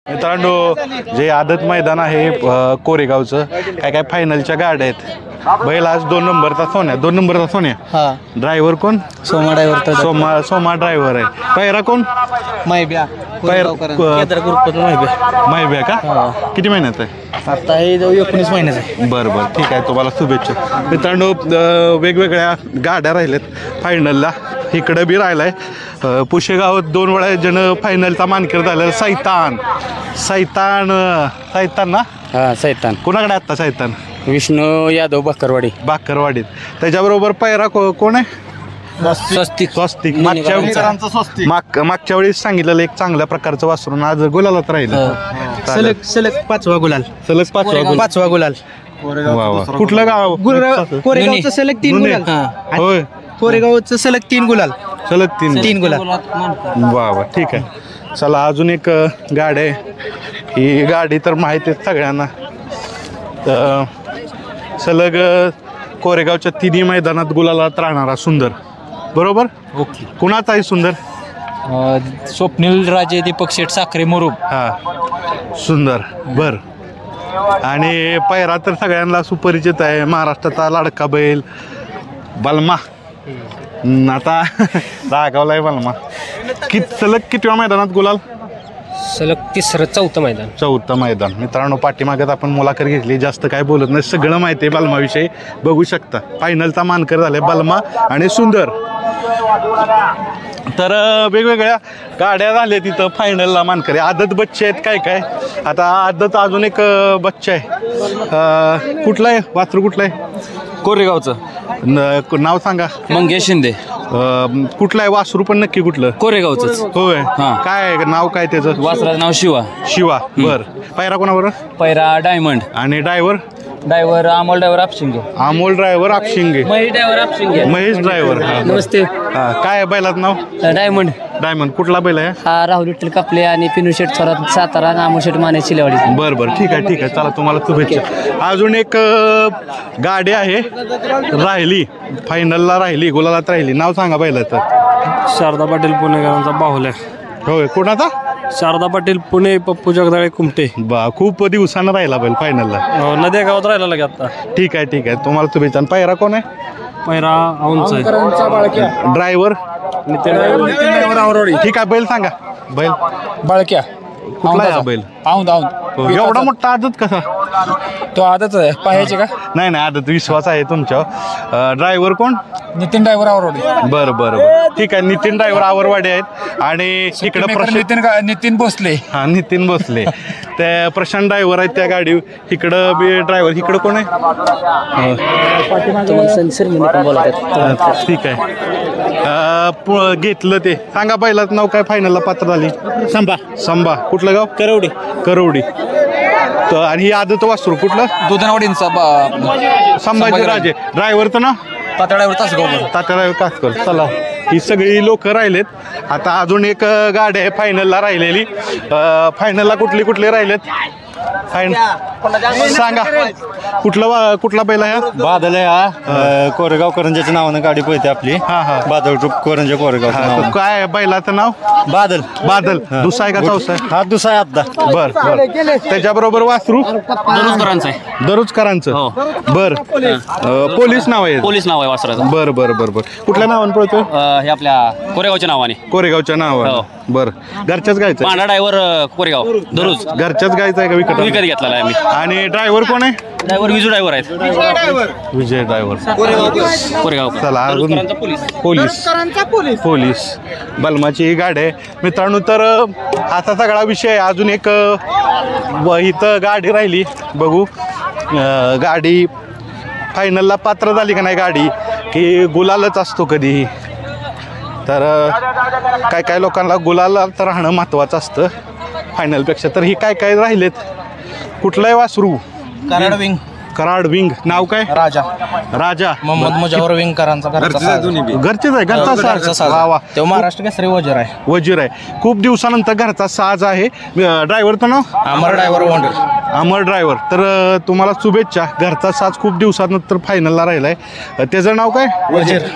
मित्रांनो, जे आदत मैदान आहे कोरेगावचं, काय काय फायनलच्या गाड्या आहेत. बैल आज 2 नंबरचा सोन्या. हा. ड्रायव्हर कोण? सोमा ड्रायव्हर. सोमा ड्रायव्हर आहे. पहिरा कोण? मैब्या. मैब्या का? किती महिन्यात आहे? आता हे 19 महिन्याचं आहे. बरं ठीक आहे, तुम्हाला शुभेच्छा. मित्रांनो, वेगवेगळ्या गाड्या राहिल्यात फायनलला. इकडं बी राहिलाय पुशेगावात 2 वेळा जण फायनलचा मानकर झालेला सैतान ना. हा, सैतान. कुणाकडे आत्ता सैतान? विष्णू यादव बाकरवाडीत. त्याच्याबरोबर पैरा कोण आहे? स्वस्तिक. मागच्या वेळेस सांगितलेलं एक चांगल्या प्रकारचं वासरून आज गुलालात राहिलं. सलग 5वा गुलाल. कुठलं गाव? कोरेगावचं सलग 3 गुलाल. होय, कोरेगावचं सलग 3 गुलाल. तीन गुलाल. वा ठीक आहे. चला, अजून एक गाडी आहे. ही गाडी तर माहिती आहे सगळ्यांना. सलग कोरेगावच्या 3 मैदानात गुलालात राहणारा सुंदर. बरोबर. ओके. कुणाचा आहे सुंदर? स्वप्नील राजे, दीपक शेठ साखरे, मुरुम. हा, सुंदर. बर. आणि पैरा तर सगळ्यांना सुपरिचित आहे. महाराष्ट्राचा लाडका बैल बलमा. आता रागावलाय बलमा. सलग कितव्या मैदानात गुलाल? सलग 4थं मैदान. मित्रांनो, पाठीमागत आपण मुलाखत घेतली. जास्त काय बोलत नाही, सगळं माहिती आहे बलमाविषयी. बघू शकता फायनलचा मानकर झालाय बलमा आणि सुंदर. तर वेगवेगळ्या गाड्या झाल्या तिथं फायनलला मानकरी. आदत बच्चे आहेत काय. आता आदत अजून एक बच्चा आहे. कुठला आहे वासरू? कुठलं आहे? कोरेगावचं. नाव सांगा. मंगेश शिंदे. कुठलं आहे वासरू? पण नक्की कुठलं? कोरेगावच. होय. काय नाव काय त्याचं? वासराचं नाव शिवा. बर. पैरा कोणाबरोबर? Para diamond. आणि driver Amol driver Apshinge. Mahesh driver. नमस्ते. काय बैलाचं नाव? डायमंड. कुठला बैल आहे? हा, राहुल विठ्ठल कापले आणि पिनू शेठ थोरात सातारा, नामू शेठ माने चिलेवाडी. बरं ठीक आहे. चला, तुम्हाला शुभेच्छा. अजून एक गाडी आहे राहिली, फायनलला राहिली, गुलालात राहिली. नाव सांगा बैलाचं. शारदा पाटील पुणेकरांचा बाहुल्या. होय. कोणाचा? शारदा पाटील पुणे, पप्पू जगदाळे कुमटे. खूप दिवसानं राहिला बैल फायनलला. नद्या गावात राहिला लगे आता. ठीक आहे. तुम्हाला शुभेच्छा. पैरा कोण आहे? पैरा औंचा. ड्रायव्हर ठीक आहे. बैल सांगा. बैल बाळक्या. कुठला आहे बैल? एवढा मोठा आदत कसा? तो आदत आहे पाहायचे का? नाही आदत. विश्वास आहे तुमच्यावर. ड्रायव्हर कोण? नितीन ड्रायव्हर आवरवाडी. बरं ठीक आहे. नितीन ड्रायव्हर आवरवाडी आहेत. आणि इकडं नितीन भोसले. हा, नितीन भोसले. त्या प्रशांत ड्रायव्हर आहेत त्या गाडी. इकडं बी ड्रायव्हर. इकडं कोण आहे? ठीक आहे. घेतलं ते सांगा. पहिलाच नाव काय फायनलला पात्र झाली? संभा. कुठलं गाव? करवडी. आणि ही आदत वासरू कुठलं? दुधनवाडींचा संभाजी राजे. ड्रायव्हरचं नाव? तात्याराव कासकर. चला, ही सगळी लोक राहिलेत. आता अजून एक गाडी आहे फायनलला राहिलेली. फायनलला कुठले राहिलेत? सांगा. कुठला बैल आहे? बादल आहे. हा, कोरेगाव करंजाच्या नावानं गाडी पळते आपली. हा. बादल ग्रुप करंजा कोरेगाव. काय बैलाचं नाव? बादल. दुसरा आहे का चौसा आहे? हा, दुसरा आहे आता. बर. त्याच्याबरोबर वासरू दरुजकरांचं. बर. पोलीस नाव आहे वासराचं. बर. कुठल्या नावाने पळतो? हे आपल्या कोरेगावच्या नावाने. बर. घरच्याच गायचं? पांढरा ड्रायव्हर कोरेगाव दररोज. घरच्याच गायचं आहे का विकत घेतलेला आहे आम्ही. आणि ड्रायव्हर कोण आहे? विजू ड्रायव्हर आहेत. विजय ड्रायव्हर. कोरेगाव. चला, अजून पोलीस बलमाची ही गाडी आहे मित्रांनो. तर असा सगळा विषय. अजून एक इथं गाडी राहिली. बघू गाडी फायनलला पात्र झाली का नाही गाडी, की गुलालच असतो कधीही. तर काय लोकांना गुलालात राहणं महत्त्वाचं असतं फायनलपेक्षा. तर ही काय राहिलेत? कुठलाही वासरू? कराड विंग. नाव काय? राजा. मोहम्मद मुजावर विंगकरांचा घरचेच आहे. घरचा. वा. तो महाराष्ट्र केसरी वजीर आहे. खूप दिवसानंतर घरचा साज आहे. ड्रायव्हरचं नाव? अमर ड्रायव्हर अमर ड्रायव्हर. तर तुम्हाला शुभेच्छा. घरचा साज खूप दिवसानंतर फायनलला राहिलाय. त्याचं नाव काय?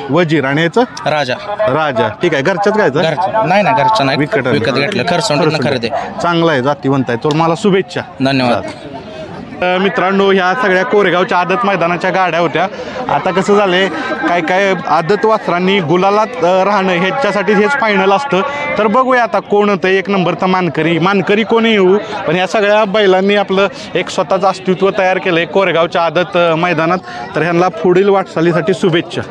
वजीर. आणि याचं राजा. ठीक आहे. घरच्याच गायचं? नाही ना घरचं नाही, विकत घेतलं खर्च खरेदी. चांगला आहे, जातीवंत आहे. तर मला शुभेच्छा. धन्यवाद. मित्रांनो, ह्या सगळ्या कोरेगावच्या आदत मैदानाच्या गाड्या होत्या. आता कसं झालंय, काय आदत वासरांनी गुलालात राहणं ह्याच्यासाठी हेच फायनल असतं. तर बघूया आता कोण होतं एक नंबरचा मानकरी कोणी येऊ, पण ह्या सगळ्या बैलांनी आपलं एक स्वतःचं अस्तित्व तयार केलंय कोरेगावच्या आदत मैदानात. तर ह्यांना पुढील वाटचालीसाठी शुभेच्छा.